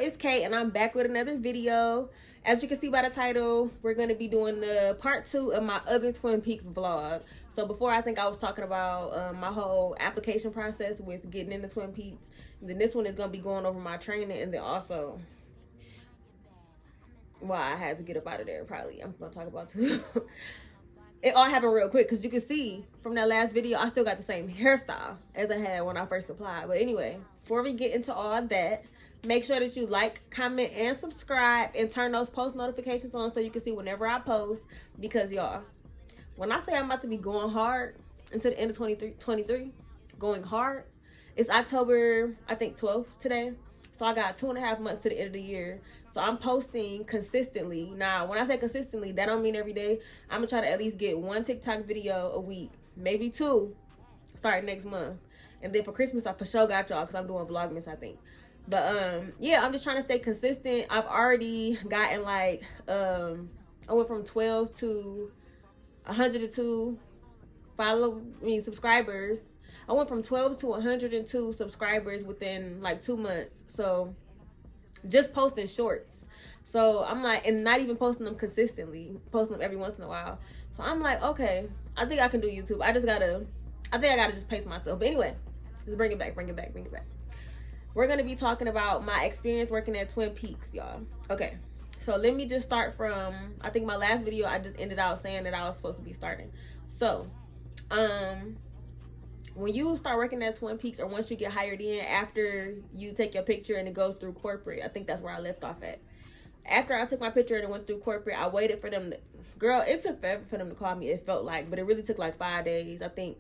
it's Kate, and I'm back with another video. As you can see by the title, we're going to be doing the part 2 of my other Twin Peaks vlog. So before, I think I was talking about my whole application process with getting into Twin Peaks. And then this one is going to be going over my training, and then also why I had to get up out of there. Probably I'm going to talk about too. It all happened real quick because you can see from that last video, I still got the same hairstyle as I had when I first applied. But anyway, before we get into all that, make sure that you like, comment, and subscribe, and turn those post notifications on so you can see whenever I post. Because y'all, when I say I'm about to be going hard until the end of 2023, going hard, it's October, I think 12th today. So I got 2.5 months to the end of the year. So I'm posting consistently. Now, when I say consistently, that don't mean every day. I'm gonna try to at least get 1 TikTok video a week, maybe 2, starting next month. And then for Christmas, I for sure got y'all because I'm doing Vlogmas, I think. But yeah, I'm just trying to stay consistent. I've already gotten like I went from 12 to 102 subscribers. I went from 12 to 102 subscribers within like 2 months. So just posting shorts. So I'm like, and not even posting them consistently, posting them every once in a while. So I'm like, okay, I think I can do YouTube. I think I gotta just pace myself. But anyway, just bring it back. We're gonna be talking about my experience working at Twin Peaks, y'all. Okay, so let me just start from, I think my last video, I just ended out saying that I was supposed to be starting. So, when you start working at Twin Peaks, or once you get hired in, after you take your picture and it goes through corporate, I think that's where I left off at. After I took my picture and it went through corporate, I waited for them to, girl, it took forever for them to call me, it felt like, but it really took like 5 days. I think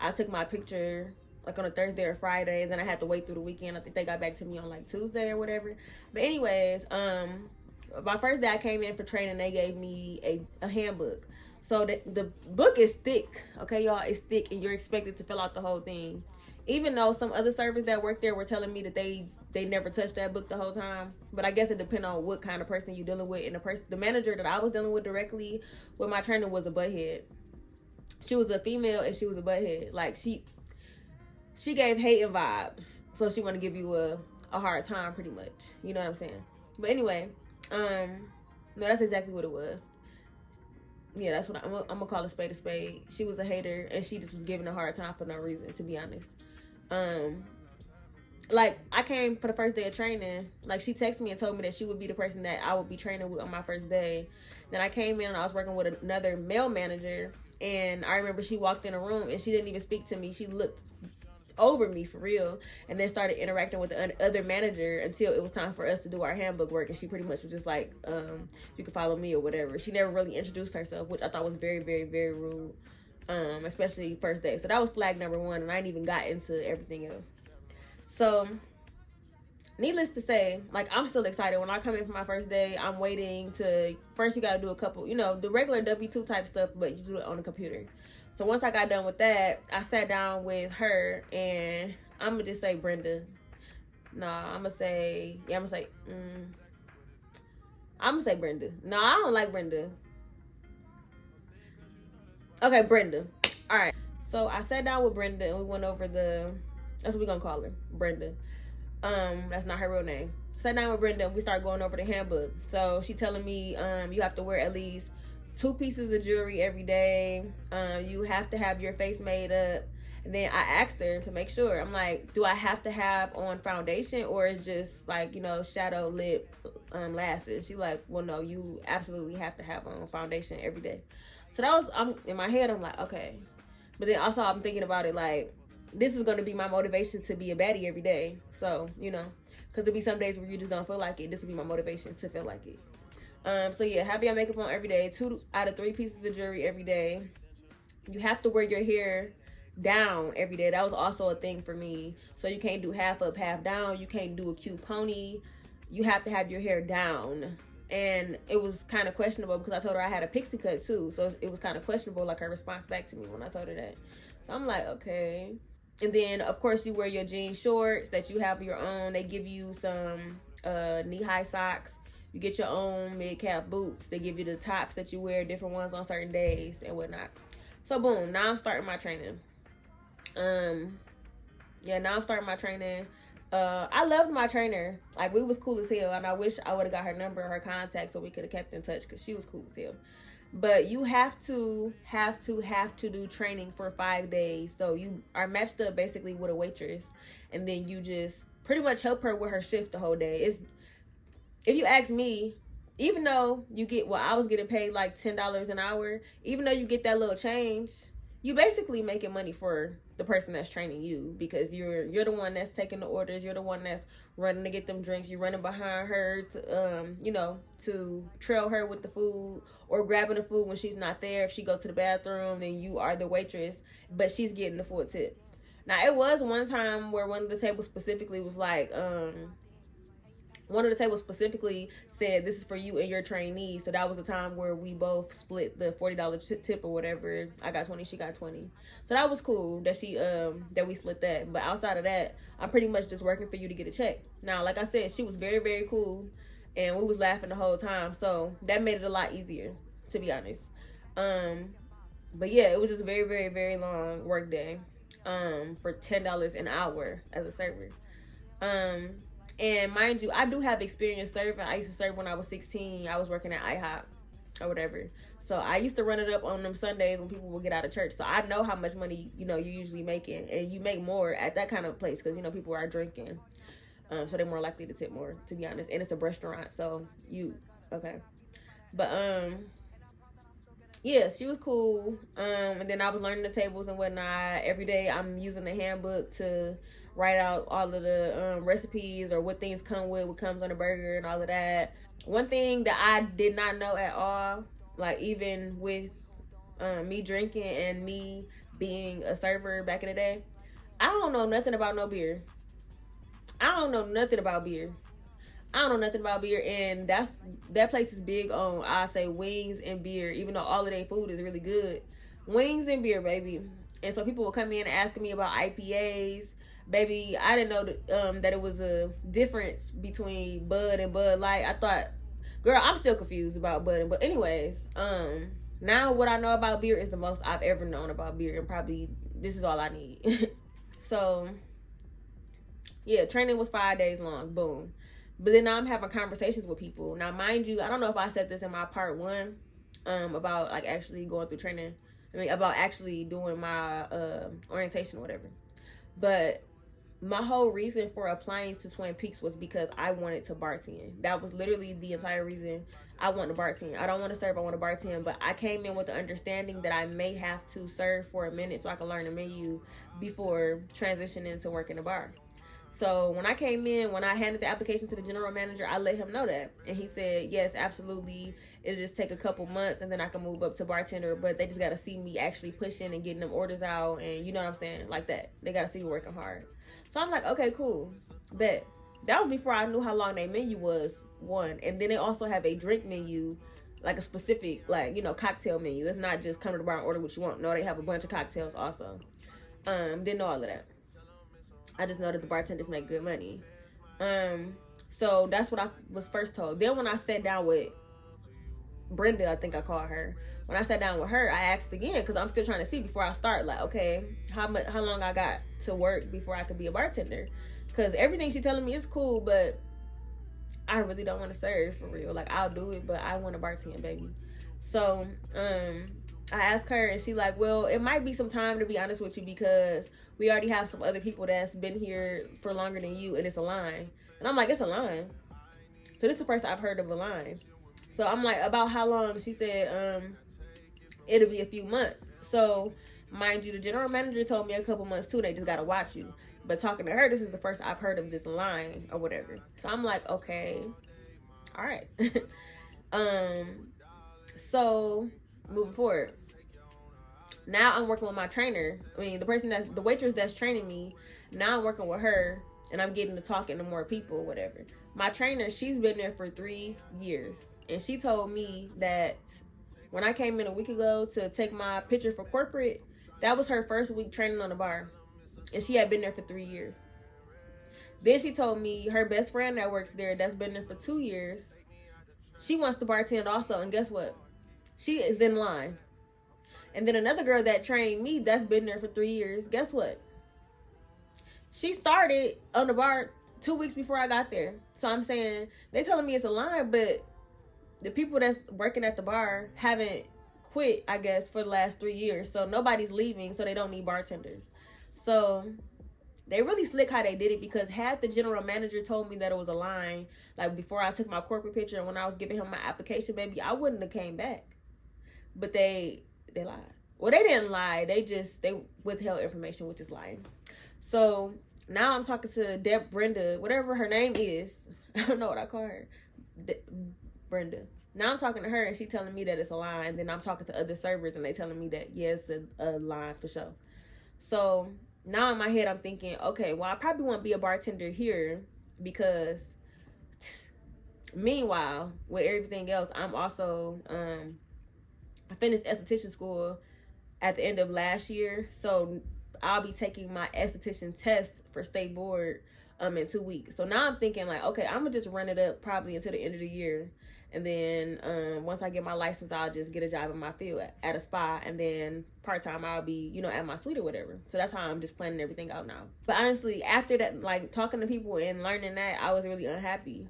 I took my picture like on a Thursday or Friday, and then I had to wait through the weekend. I think they got back to me on like Tuesday or whatever. But anyways, my first day I came in for training, they gave me a handbook. So the book is thick, okay, y'all? It's thick, and you're expected to fill out the whole thing. Even though some other servers that work there were telling me that they never touched that book the whole time. But I guess it depends on what kind of person you're dealing with. And the manager that I was dealing with directly with my training was a butthead. She was a female, and she was a butthead. Like, she gave hating vibes. So she want to give you a hard time, pretty much. You know what I'm saying? But anyway, no, that's exactly what it was. Yeah, that's what I'm gonna call a spade. She was a hater, and she just was giving a hard time for no reason, to be honest. Like, I came for the first day of training. Like, she texted me and told me that she would be the person that I would be training with on my first day. Then I came in and I was working with another male manager, and I remember she walked in a room and she didn't even speak to me. She looked over me for real, and then started interacting with the other manager until it was time for us to do our handbook work. And she pretty much was just like, you can follow me or whatever. She never really introduced herself, which I thought was very, very, very rude, especially first day. So that was flag number 1, and I ain't even got into everything else. So needless to say, like, I'm still excited. When I come in for my first day, I'm waiting to, first you got to do a couple, you know, the regular W2 type stuff, but you do it on the computer. So once I got done with that, I sat down with her, and I'm going to just say Brenda. No, I'm going to say Brenda. No, I don't like Brenda. Okay, Brenda. All right. So I sat down with Brenda, and we went over that's what we're going to call her, Brenda. That's not her real name. Sat down with Brenda, and we started going over the handbook. So she telling me you have to wear at least 2 pieces of jewelry every day. You have to have your face made up. And then I asked her to make sure. I'm like, do I have to have on foundation, or is just like, you know, shadow lip lashes? She like, well, no, you absolutely have to have on foundation every day. So that was, in my head, I'm like, okay. But then also I'm thinking about it like, this is going to be my motivation to be a baddie every day. So, you know, because there'll be some days where you just don't feel like it. This will be my motivation to feel like it. So yeah, have your makeup on every day. 2 out of 3 pieces of jewelry every day. You have to wear your hair down every day. That was also a thing for me. So you can't do half up, half down. You can't do a cute pony. You have to have your hair down. And it was kind of questionable because I told her I had a pixie cut too. So it was kind of questionable, like her response back to me when I told her that. So I'm like, okay. And then of course you wear your jean shorts that you have your own. They give you some knee-high socks. You get your own mid-cap boots. They give you the tops that you wear, different ones on certain days and whatnot. So boom, now I'm starting my training. Now I'm starting my training. I loved my trainer. Like, we was cool as hell, and I wish I would have got her number, her contact, so we could have kept in touch because she was cool as hell. But you have to do training for 5 days. So you are matched up basically with a waitress, and then you just pretty much help her with her shift the whole day. It's, if you ask me, even though you get, well, I was getting paid like $10 an hour, even though you get that little change, you basically making money for the person that's training you, because you're the one that's taking the orders, you're the one that's running to get them drinks, you're running behind her to to trail her with the food, or grabbing the food when she's not there. If she go to the bathroom, then you are the waitress, but she's getting the full tip. Now, it was one time where one of the tables specifically was like, one of the tables specifically said, this is for you and your trainee. So that was the time where we both split the $40 tip or whatever. I got 20, she got 20. So that was cool that that we split that. But outside of that, I'm pretty much just working for you to get a check. Now, like I said, she was very, very cool, and we was laughing the whole time. So that made it a lot easier, to be honest. But yeah, it was just a very, very, very long work day for $10 an hour as a server. And mind you, I do have experience serving. I used to serve when I was 16. I was working at IHOP or whatever. So I used to run it up on them Sundays when people would get out of church. So I know how much money, you're usually making. And you make more at that kind of place because, people are drinking. So they're more likely to tip more, to be honest. And it's a restaurant. So okay. But, yeah, she was cool. And then I was learning the tables and whatnot. Every day I'm using the handbook to write out all of the recipes, or what things come with, what comes on a burger and all of that. One thing that I did not know at all, like even with me drinking and me being a server back in the day, I don't know nothing about no beer. I don't know nothing about beer. And that place is big on, I say, wings and beer, even though all of their food is really good. Wings and beer, baby. And so people will come in asking me about IPAs. Baby, I didn't know that it was a difference between Bud and Bud Light. I thought, girl, I'm still confused about Bud and Bud. Anyways, now what I know about beer is the most I've ever known about beer, and probably this is all I need. So, yeah, training was 5 days long. Boom. But then now I'm having conversations with people. Now, mind you, I don't know if I said this in my part 1 about like actually going through training. About actually doing my orientation or whatever. But my whole reason for applying to Twin Peaks was because I wanted to bartend. That was literally the entire reason I want to bartend. I don't want to serve, I want to bartend. But I came in with the understanding that I may have to serve for a minute so I can learn the menu before transitioning to working the bar. So when I came in, when I handed the application to the general manager, I let him know that. And he said, yes, absolutely. It'll just take a couple months and then I can move up to bartender. But they just got to see me actually pushing and getting them orders out. And you know what I'm saying? Like that. They got to see me working hard. So I'm like, okay, cool. Bet. That was before I knew how long their menu was, one. And then they also have a drink menu, like a specific, cocktail menu. It's not just come to the bar and order what you want. No, they have a bunch of cocktails also. Didn't know all of that. I just know that the bartenders make good money. So that's what I was first told. Then when I sat down with Brenda, I think I called her. When I sat down with her, I asked again, because I'm still trying to see before I start, like, okay, how long I got to work before I could be a bartender? Because everything she's telling me is cool, but I really don't want to serve for real. Like, I'll do it, but I want to bartend, baby. So, I asked her, and she like, well, it might be some time, to be honest with you, because we already have some other people that's been here for longer than you, and it's a line. And I'm like, it's a line? So this is the first I've heard of a line. So I'm like, about how long? She said, it'll be a few months. So, mind you, the general manager told me a couple months too, they just got to watch you. But talking to her, this is the first I've heard of this line or whatever. So I'm like, okay, all right. So moving forward, now I'm working with my trainer. The waitress that's training me. Now I'm working with her, and I'm getting to talking to more people or whatever. My trainer, she's been there for 3 years, and she told me that when I came in a week ago to take my picture for corporate, that was her first week training on the bar, and she had been there for 3 years. Then she told me her best friend that works there, that's been there for 2 years, she wants to bartend also, and guess what? She is in line. And then another girl that trained me, that's been there for 3 years, guess what? She started on the bar 2 weeks before I got there. So I'm saying, they telling me it's a line, but the people that's working at the bar haven't quit, I guess, for the last 3 years. So nobody's leaving, so they don't need bartenders. So they really slick how they did it, because had the general manager told me that it was a line, like before I took my corporate picture and when I was giving him my application, baby, I wouldn't have came back. But they lied. Well, they didn't lie. They withheld information, which is lying. So now I'm talking to Brenda, whatever her name is. I don't know what I call her. Brenda. Now I'm talking to her, and she telling me that it's a lie. And then I'm talking to other servers, and they telling me that, yeah, it's a lie for sure. So now in my head, I'm thinking, okay, well, I probably won't be a bartender here, because meanwhile, with everything else, I'm also, I finished esthetician school at the end of last year. So I'll be taking my esthetician test for state board in 2 weeks. So now I'm thinking like, okay, I'm gonna just run it up probably until the end of the year, and then once I get my license, I'll just get a job in my field at a spa, and then part-time I'll be, at my suite or whatever. So that's how I'm just planning everything out now. But honestly, after that, like talking to people and learning that, I was really unhappy.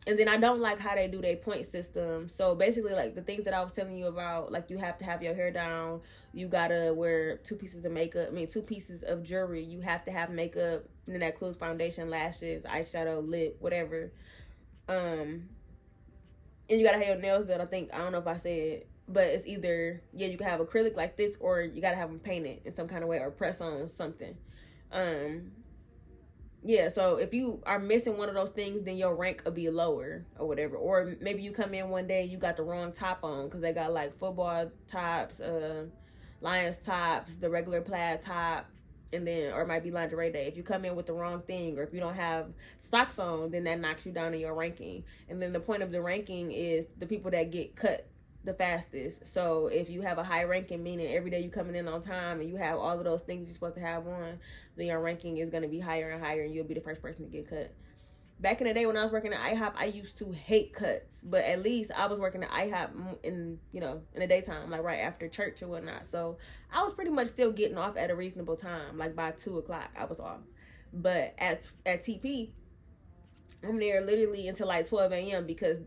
And then I don't like how they do their point system. So basically, like the things that I was telling you about, like you have to have your hair down, you gotta wear 2 pieces of makeup, 2 pieces of jewelry, you have to have makeup, and then that includes foundation, lashes, eyeshadow, lip, whatever. And you gotta have your nails done. I don't know if I said, but it's either, you can have acrylic like this, or you gotta have them painted in some kind of way, or press on something. So if you are missing one of those things, then your rank will be lower or whatever. Or maybe you come in one day, you got the wrong top on, because they got like football tops, Lions tops, the regular plaid top, and then, or it might be lingerie day. If you come in with the wrong thing, or if you don't have socks on, then that knocks you down in your ranking. And then the point of the ranking is the people that get cut the fastest. So if you have a high ranking, meaning every day you coming in on time and you have all of those things you're supposed to have on, then your ranking is going to be higher and higher, and you'll be the first person to get cut. Back in the day when I was working at IHOP, I used to hate cuts, but at least I was working at IHOP in the daytime, like right after church or whatnot. So I was pretty much still getting off at a reasonable time, like by 2:00 I was off. But at TP, I'm there literally until like 12 a.m. because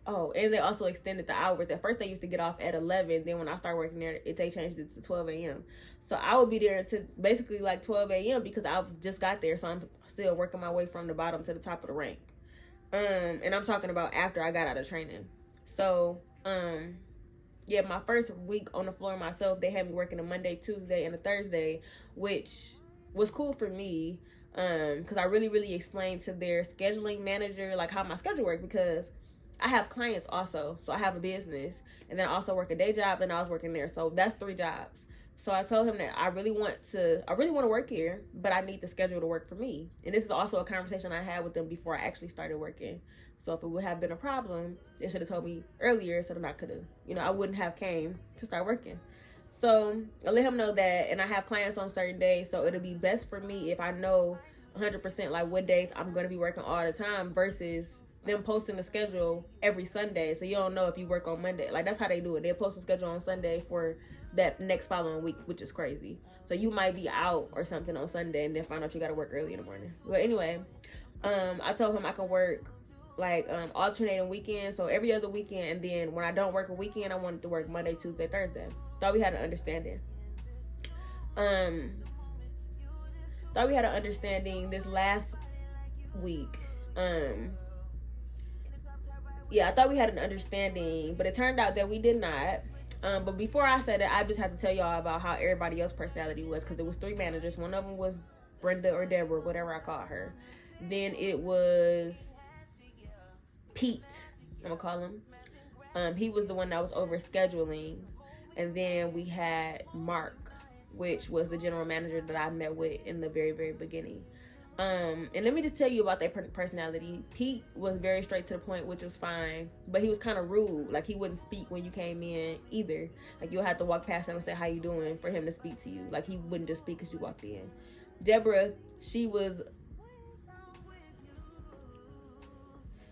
and they also extended the hours. At first, they used to get off at 11. Then when I started working there, they changed it to 12 a.m. So I would be there until basically like 12 a.m. because I just got there. So I'm still working my way from the bottom to the top of the rank. And I'm talking about after I got out of training. So, my first week on the floor myself, they had me working a Monday, Tuesday, and a Thursday, which was cool for me. Because I really, really explained to their scheduling manager like how my schedule worked, because I have clients also. So I have a business, and then I also work a day job, and I was working there. So that's 3 jobs. So I told him that I really want to work here, but I need the schedule to work for me. And this is also a conversation I had with them before I actually started working. So if it would have been a problem, they should have told me earlier, so that I could have, I wouldn't have came to start working. So I let him know that, and I have clients on certain days, so it'll be best for me if I know 100% like what days I'm going to be working all the time, versus them posting the schedule every Sunday, so you don't know if you work on Monday. Like that's how they do it. They post a schedule on Sunday for that next following week, which is crazy. So you might be out or something on Sunday, and then find out you got to work early in the morning. But anyway, I told him I can work like alternating weekends, so every other weekend, and then when I don't work a weekend, I wanted to work Monday, Tuesday, Thursday. Thought we had an understanding. This last week. I thought we had an understanding, but it turned out that we did not. But before I said it, I just have to tell y'all about how everybody else's personality was, because it was 3 managers. One of them was Brenda or Deborah, whatever I call her. Then it was Pete, I'm gonna call him. He was the one that was over scheduling. And then we had Mark, which was the general manager that I met with in the very, very beginning. And let me just tell you about their personality. Pete was very straight to the point, which was fine, but he was kind of rude. Like he wouldn't speak when you came in either. Like you'll have to walk past him and say, "How you doing?" for him to speak to you. Like he wouldn't just speak because you walked in. Deborah, she was,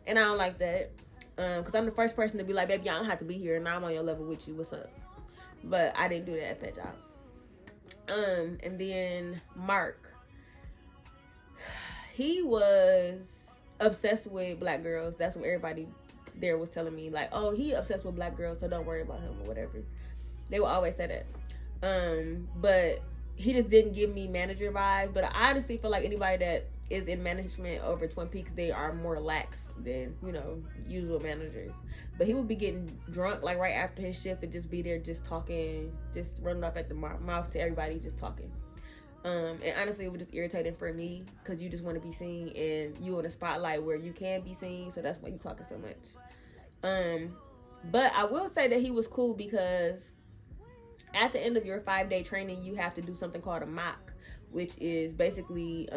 and I don't like that, because I'm the first person to be like, "Baby, I don't have to be here, and now I'm on your level with you. What's up?" But I didn't do that at that job. And then Mark. he was obsessed with black girls. That's what everybody there was telling me. Like, oh, he obsessed with black girls, so don't worry about him or whatever. They would always say that. But he just didn't give me manager vibes. But I honestly feel like anybody that is in management over Twin Peaks, they are more lax than, you know, usual managers. But he would be getting drunk like right after his shift and just be there just talking, just running off at the mouth to everybody, just talking. And honestly, it was just irritating for me because you just want to be seen and you in a spotlight where you can be seen, so that's why you talking so much. But I will say that he was cool because at the end of your 5-day training, you have to do something called a mock, which is basically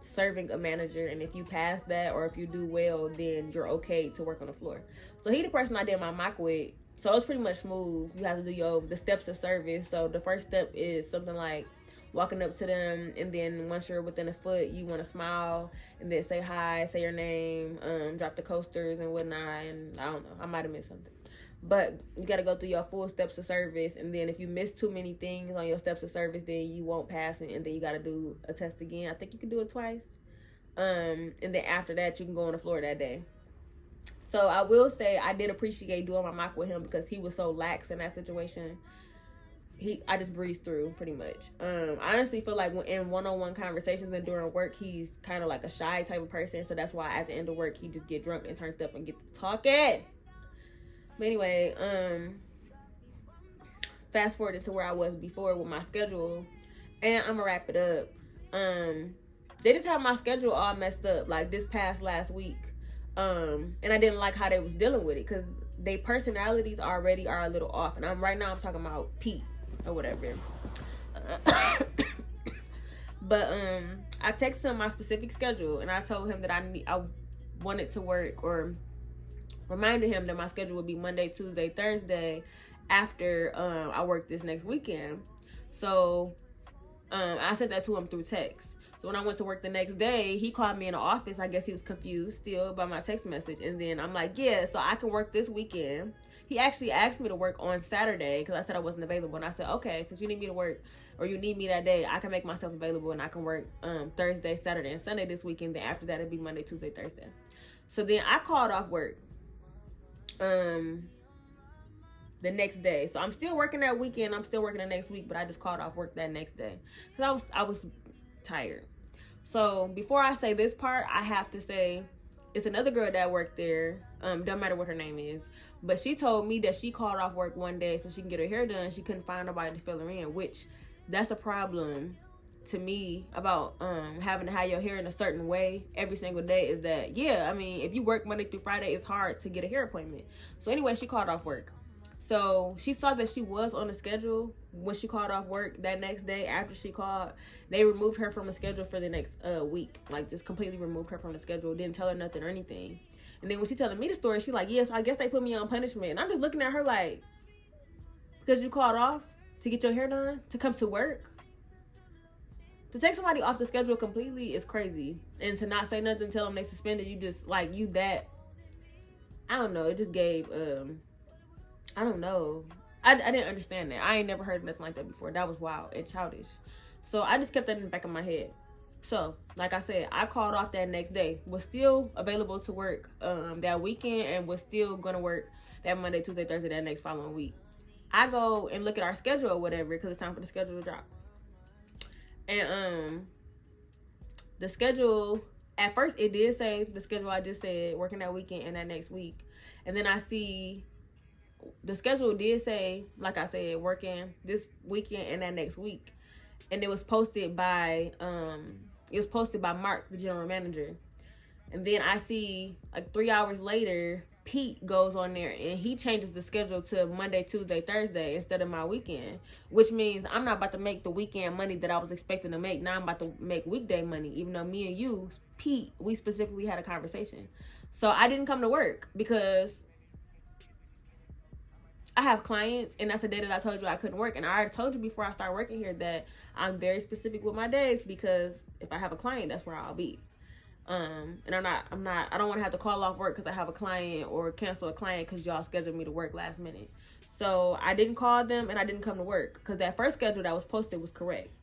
serving a manager. And if you pass that or if you do well, then you're okay to work on the floor. So he the person I did my mock with. So it's pretty much smooth. You have to do the steps of service. So the first step is something like walking up to them, and then once you're within a foot, you want to smile and then say hi, say your name, drop the coasters and whatnot. And I don't know, I might have missed something. But you got to go through your full steps of service, and then if you miss too many things on your steps of service, then you won't pass it, and then you got to do a test again. I think you can do it twice. And then after that, you can go on the floor that day. So I will say I did appreciate doing my mock with him because he was so lax in that situation. I just breezed through pretty much. I honestly feel like when in one-on-one conversations and during work, he's kind of like a shy type of person. So that's why at the end of work, he just get drunk and turned up and get to talking. But anyway, fast forward to where I was before with my schedule, and I'm gonna wrap it up. They just have my schedule all messed up like this past last week. And I didn't like how they was dealing with it because their personalities already are a little off. And I'm talking about Pete or whatever. But I texted him my specific schedule, and I told him that I wanted to work, or reminded him that my schedule would be Monday, Tuesday, Thursday after I work this next weekend. So I sent that to him through text. So when I went to work the next day, he called me in the office. I guess he was confused still by my text message. And then I'm like, yeah, so I can work this weekend. He actually asked me to work on Saturday because I said I wasn't available. And I said, okay, since you need me to work, or you need me that day, I can make myself available and I can work Thursday, Saturday, and Sunday this weekend. Then after that, it'd be Monday, Tuesday, Thursday. So then I called off work the next day. So I'm still working that weekend. I'm still working the next week, but I just called off work that next day because I was tired. So before I say this part, I have to say it's another girl that worked there. Don't matter what her name is, but she told me that she called off work one day so she can get her hair done. She couldn't find nobody to fill her in, which that's a problem to me about having to have your hair in a certain way every single day. Is that, yeah, I mean, if you work Monday through Friday, it's hard to get a hair appointment. So anyway, she called off work. So she saw that she was on the schedule when she called off work that next day. After she called, they removed her from the schedule for the next week. Like, just completely removed her from the schedule. Didn't tell her nothing or anything. And then when she telling me the story, she like, yeah, so I guess they put me on punishment. And I'm just looking at her like, because you called off to get your hair done, to come to work? To take somebody off the schedule completely is crazy. And to not say nothing, tell them they suspended, you just, like, you that, I don't know, it just gave, I don't know. I didn't understand that. I ain't never heard nothing like that before. That was wild and childish. So I just kept that in the back of my head. So, like I said, I called off that next day. Was still available to work that weekend, and was still going to work that Monday, Tuesday, Thursday, that next following week. I go and look at our schedule or whatever because it's time for the schedule to drop. And the schedule, at first it did say the schedule I just said, working that weekend and that next week. And then I see the schedule did say, like I said, working this weekend and that next week. And it was posted by Mark, the general manager. And then I see, like, 3 hours later, Pete goes on there and he changes the schedule to Monday, Tuesday, Thursday instead of my weekend, which means I'm not about to make the weekend money that I was expecting to make. Now I'm about to make weekday money, even though me and you, Pete, we specifically had a conversation. So I didn't come to work because I have clients, and that's the day that I told you I couldn't work. And I already told you before I start working here that I'm very specific with my days, because if I have a client, that's where I'll be. And I don't want to have to call off work because I have a client, or cancel a client because y'all scheduled me to work last minute. So I didn't call them and I didn't come to work because that first schedule that was posted was correct.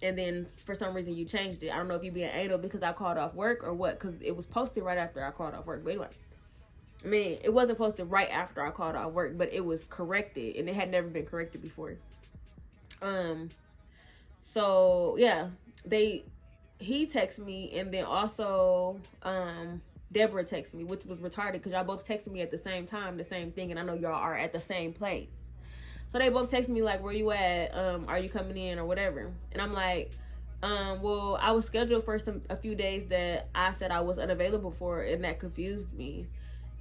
and then for some reason you changed it. I don't know if you being anal because I called off work or what, because it was posted right after I called off work. But anyway, I mean, it wasn't posted right after I called off work, but it was corrected, and it had never been corrected before. So yeah, he texted me, and then also Deborah texted me, which was retarded because y'all both texted me at the same time, the same thing, and I know y'all are at the same place. So they both texted me like, where you at? Are you coming in or whatever? And I'm like, well, I was scheduled for a few days that I said I was unavailable for, and that confused me.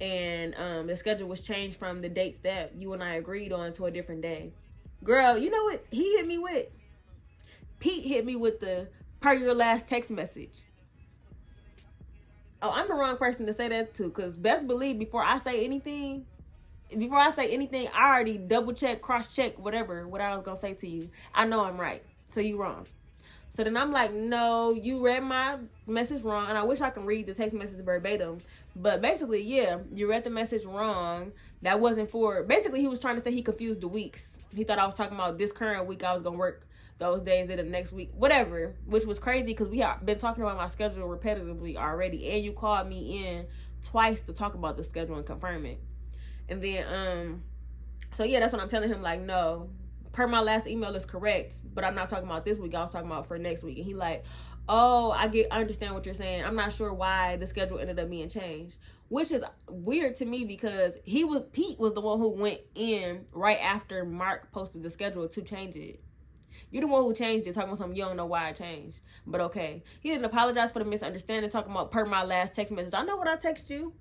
And the schedule was changed from the dates that you and I agreed on to a different day. Girl, you know what he hit me with? Pete hit me with the per your last text message. Oh, I'm the wrong person to say that to, because best believe before I say anything, I already double check, cross check, what I was gonna say to you. I know I'm right, so you wrong. So then I'm like, no, you read my message wrong, and I wish I could read the text message verbatim. But basically, yeah, you read the message wrong. That wasn't for, basically he was trying to say he confused the weeks. He thought I was talking about this current week I was gonna work those days in the next week, whatever, which was crazy because we have been talking about my schedule repetitively already, and you called me in twice to talk about the schedule and confirm it. And then so yeah, that's what I'm telling him, like, no, per my last email is correct, but I'm not talking about this week, I was talking about for next week. And he like, oh, I understand what you're saying. I'm not sure why the schedule ended up being changed, which is weird to me because Pete was the one who went in right after Mark posted the schedule to change it. You're the one who changed it, talking about something you don't know why it changed. But okay. He didn't apologize for the misunderstanding, talking about per my last text message. I know what I text you.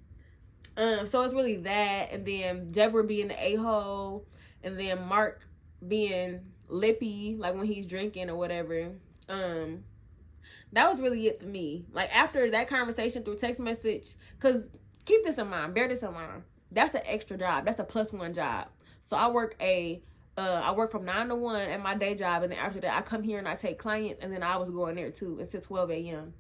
So it's really that, and then Deborah being the a-hole, and then Mark being lippy, like when he's drinking or whatever. That was really it for me. Like after that conversation through text message, because keep this in mind, bear this in mind. That's an extra job. That's a +1 job. So I work from 9 to 1 at my day job, and then after that I come here and I take clients, and then I was going there too until 12 a.m.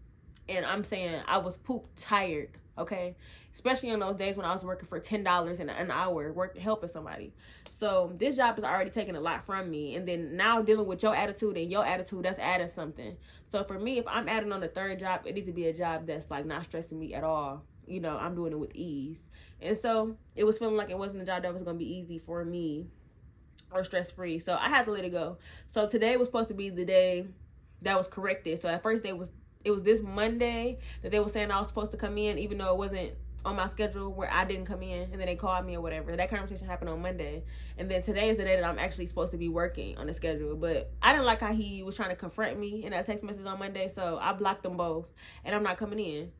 And I'm saying I was poop tired, okay? Especially on those days when I was working for $10 an hour, helping somebody. So this job is already taking a lot from me. And then now dealing with your attitude and your attitude, that's adding something. So for me, if I'm adding on a third job, it needs to be a job that's like not stressing me at all. You know, I'm doing it with ease. And so it was feeling like it wasn't a job that was going to be easy for me or stress-free. So I had to let it go. So today was supposed to be the day that was corrected. So at first it was this Monday that they were saying I was supposed to come in, even though it wasn't on my schedule where I didn't come in, and then they called me or whatever. That conversation happened on Monday, and then today is the day that I'm actually supposed to be working on the schedule. But I didn't like how he was trying to confront me in that text message on Monday, so I blocked them both, and I'm not coming in.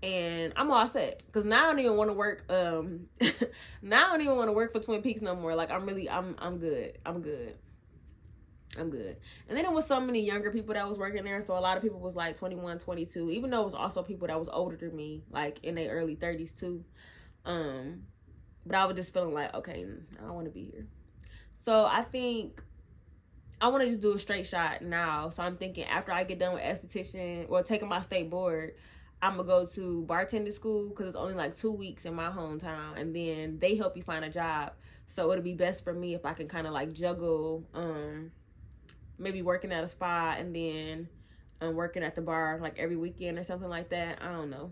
And I'm all set because now I don't even want to work. Now I don't even want to work for Twin Peaks no more. Like I'm good. I'm good. And then it was so many younger people that was working there, so a lot of people was like 21, 22, even though it was also people that was older than me, like in their early 30s too. But I was just feeling like, okay, I don't want to be here. So I think I want to just do a straight shot now. So I'm thinking after I get done with esthetician, well, taking my state board, I'm going to go to bartending school because it's only like 2 weeks in my hometown, and then they help you find a job. So it'll be best for me if I can kind of like juggle, maybe working at a spa and then working at the bar like every weekend or something like that. I don't know.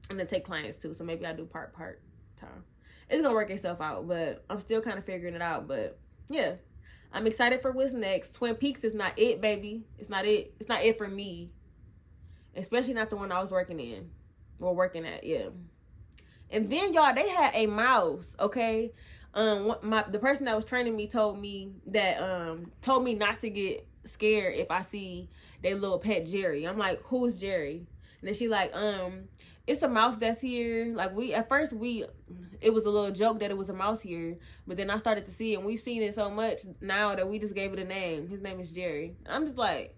And then take clients too. So maybe I do part time. It's going to work itself out, but I'm still kind of figuring it out. But yeah, I'm excited for what's next. Twin Peaks is not it, baby. It's not it. It's not it for me. Especially not the one I was working at, yeah. And then y'all, they had a mouse, okay? The person that was training me told me not to get scared if I see their little pet Jerry. I'm like, who's Jerry? And then she like, it's a mouse that's here. Like it was a little joke that it was a mouse here, but then I started to see it, and we've seen it so much now that we just gave it a name. His name is Jerry. I'm just like,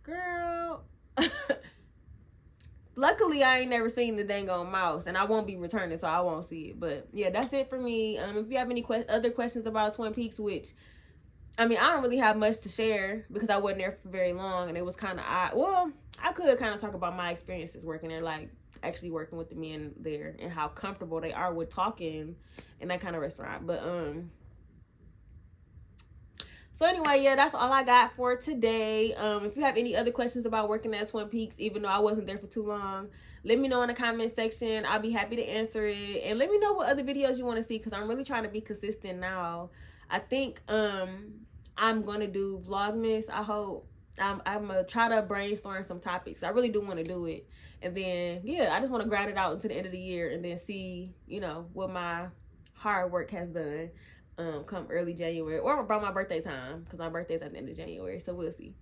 girl. Luckily, I ain't never seen the dang on mouse, and I won't be returning, so I won't see it. But yeah, that's it for me. If you have any other questions about Twin Peaks, which I mean, I don't really have much to share because I wasn't there for very long, and it was kind of odd. Well, I could kind of talk about my experiences working there, like actually working with the men there and how comfortable they are with talking in that kind of restaurant. But So anyway, yeah, that's all I got for today. If you have any other questions about working at Twin Peaks, even though I wasn't there for too long, let me know in the comment section. I'll be happy to answer it. And let me know what other videos you want to see, because I'm really trying to be consistent now. I think I'm going to do Vlogmas. I hope. I'm going to try to brainstorm some topics. I really do want to do it. And then, yeah, I just want to grind it out until the end of the year and then see, you know, what my hard work has done. Come early January or about my birthday time, because my birthday's at the end of January, so we'll see.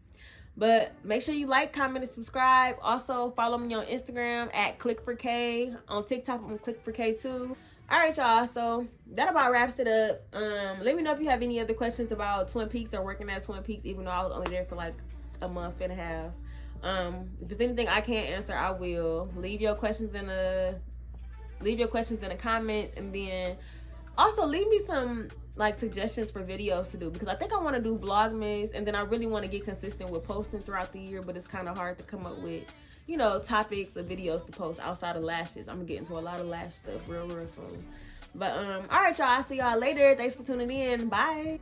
But make sure you like, comment, and subscribe. Also follow me on Instagram at Click4K. On TikTok I'm Click4K too. All right, y'all, so that about wraps it up. Let me know if you have any other questions about Twin Peaks or working at Twin Peaks, even though I was only there for like a month and a half. If there's anything I can't answer, I will. Leave your questions in the comments, and then also leave me some like suggestions for videos to do, because I think I want to do Vlogmas, and then I really want to get consistent with posting throughout the year, but it's kind of hard to come up with, you know, topics of videos to post outside of lashes. I'm gonna get into a lot of lash stuff real soon. But all right, y'all, I'll see y'all later. Thanks for tuning in. Bye.